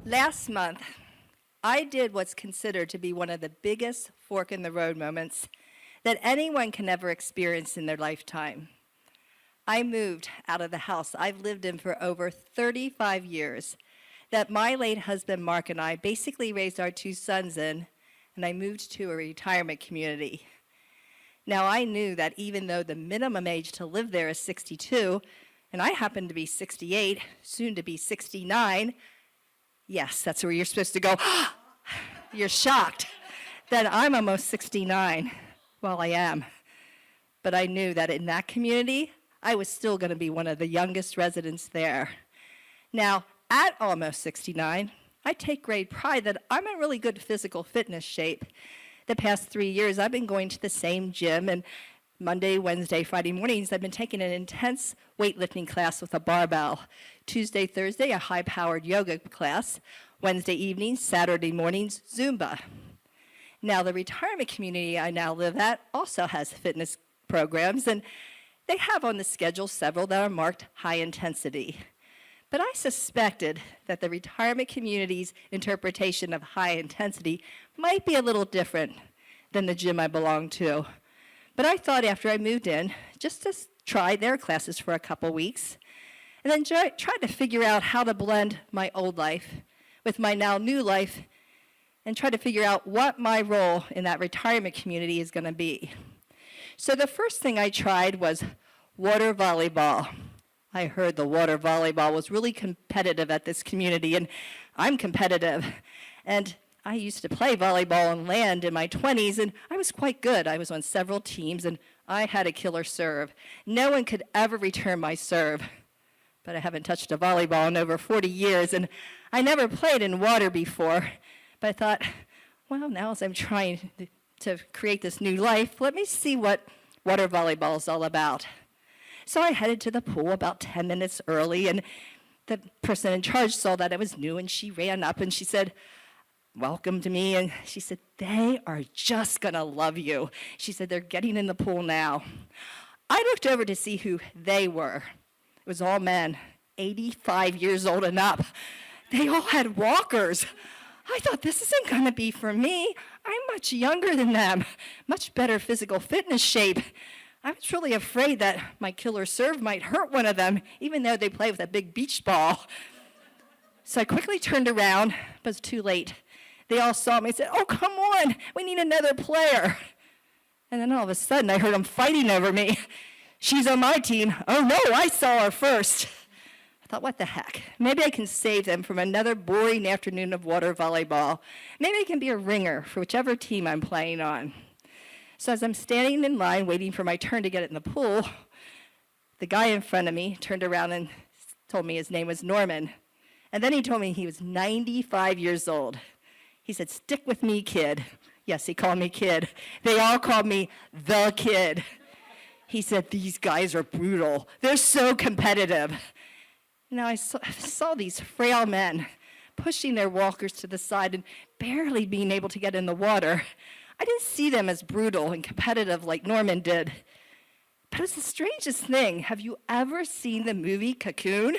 Last month, I did what's considered to be one of the biggest fork in the road moments that anyone can ever experience in their lifetime. I moved out of the house I've lived in for over 35 years, that my late husband Mark and I basically raised our two sons in, and I moved to a retirement community. Now, I knew that even though the minimum age to live there is 62, and I happen to be 68, soon to be 69, yes, that's where you're supposed to go. You're shocked that I'm almost 69. Well, I am. But I knew that in that community, I was still going to be one of the youngest residents there. Now, at almost 69, I take great pride that I'm in really good physical fitness shape. The past 3 years, I've been going to the same gym, and Monday, Wednesday, Friday mornings, I've been taking an intense weightlifting class with a barbell. Tuesday, Thursday, a high-powered yoga class. Wednesday evenings, Saturday mornings, Zumba. Now, the retirement community I now live at also has fitness programs, and they have on the schedule several that are marked high intensity. But I suspected that the retirement community's interpretation of high intensity might be a little different than the gym I belong to. But I thought after I moved in, just to try their classes for a couple weeks, and then try to figure out how to blend my old life with my now new life, and try to figure out what my role in that retirement community is going to be. So the first thing I tried was water volleyball. I heard the water volleyball was really competitive at this community, and I'm competitive. And I used to play volleyball on land in my 20s, and I was quite good. I was on several teams, and I had a killer serve. No one could ever return my serve. But I haven't touched a volleyball in over 40 years, and I never played in water before. But I thought, well, now as I'm trying to create this new life, let me see what water volleyball is all about. So I headed to the pool about 10 minutes early, and the person in charge saw that I was new, and she ran up and she said, welcomed me, and she said, they are just gonna love you. She said, they're getting in the pool now. I looked over to see who they were. It was all men, 85 years old and up. They all had walkers. I thought, this isn't gonna be for me. I'm much younger than them, much better physical fitness shape. I was really afraid that my killer serve might hurt one of them, even though they play with a big beach ball. So I quickly turned around, but it was too late. They all saw me and said, oh, come on, we need another player. And then all of a sudden, I heard them fighting over me. She's on my team. Oh, no, I saw her first. I thought, what the heck? Maybe I can save them from another boring afternoon of water volleyball. Maybe I can be a ringer for whichever team I'm playing on. So as I'm standing in line waiting for my turn to get in the pool, the guy in front of me turned around and told me his name was Norman. And then he told me he was 95 years old. He said, stick with me, kid. Yes, he called me kid. They all called me the kid. He said, these guys are brutal. They're so competitive. Now I saw these frail men pushing their walkers to the side and barely being able to get in the water. I didn't see them as brutal and competitive like Norman did. But it's the strangest thing. Have you ever seen the movie Cocoon?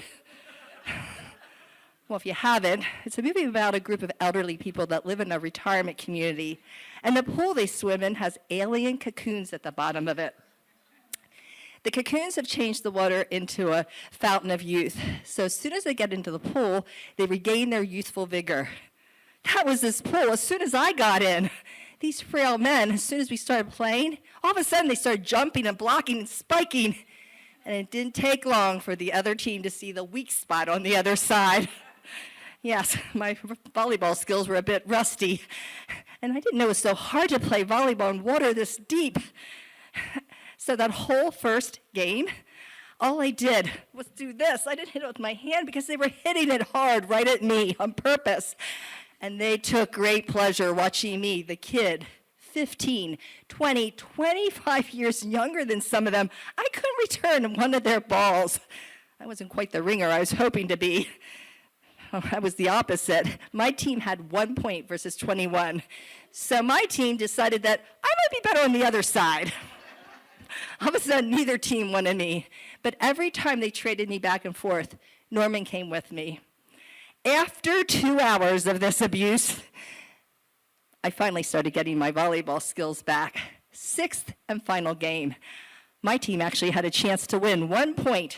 Well, if you haven't, it's a movie about a group of elderly people that live in a retirement community. And the pool they swim in has alien cocoons at the bottom of it. The cocoons have changed the water into a fountain of youth. So as soon as they get into the pool, they regain their youthful vigor. That was this pool as soon as I got in. These frail men, as soon as we started playing, all of a sudden they started jumping and blocking and spiking. And it didn't take long for the other team to see the weak spot on the other side. Yes, my volleyball skills were a bit rusty. And I didn't know it was so hard to play volleyball in water this deep. So that whole first game, all I did was do this. I didn't hit it with my hand because they were hitting it hard right at me on purpose. And they took great pleasure watching me, the kid, 15, 20, 25 years younger than some of them. I couldn't return one of their balls. I wasn't quite the ringer I was hoping to be. I was the opposite. My team had 1 point versus 21. So my team decided that I might be better on the other side. All of a sudden, neither team wanted me. But every time they traded me back and forth, Norman came with me. After 2 hours of this abuse, I finally started getting my volleyball skills back. Sixth and final game. My team actually had a chance to win 1 point.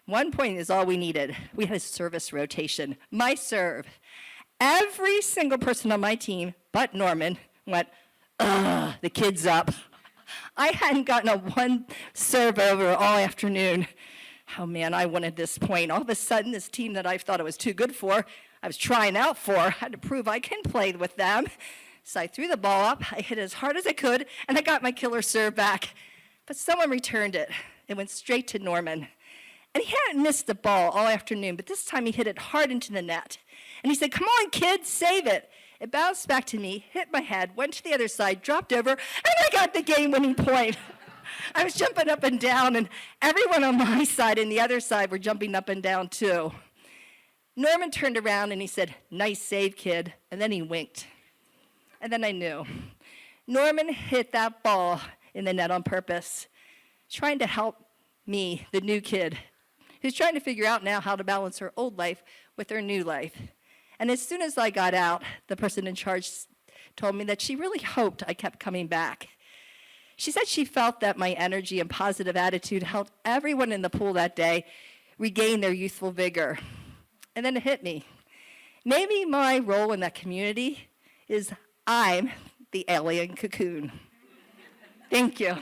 1 point is all we needed. We had a service rotation. My serve. Every single person on my team, but Norman, went, ugh, the kid's up. I hadn't gotten a one serve over all afternoon. Oh man, I wanted this point. All of a sudden, this team that I thought I was too good for, I was trying out for, had to prove I can play with them. So I threw the ball up, I hit as hard as I could, and I got my killer serve back. But someone returned it. It went straight to Norman. And he hadn't missed the ball all afternoon, but this time he hit it hard into the net. And he said, come on, kid, save it. It bounced back to me, hit my head, went to the other side, dropped over, and I got the game-winning point. I was jumping up and down, and everyone on my side and the other side were jumping up and down, too. Norman turned around, and he said, nice save, kid, and then he winked. And then I knew. Norman hit that ball in the net on purpose, trying to help me, the new kid, who's trying to figure out now how to balance her old life with her new life. And as soon as I got out, the person in charge told me that she really hoped I kept coming back. She said she felt that my energy and positive attitude helped everyone in the pool that day regain their youthful vigor. And then it hit me. Maybe my role in that community is I'm the alien cocoon. Thank you.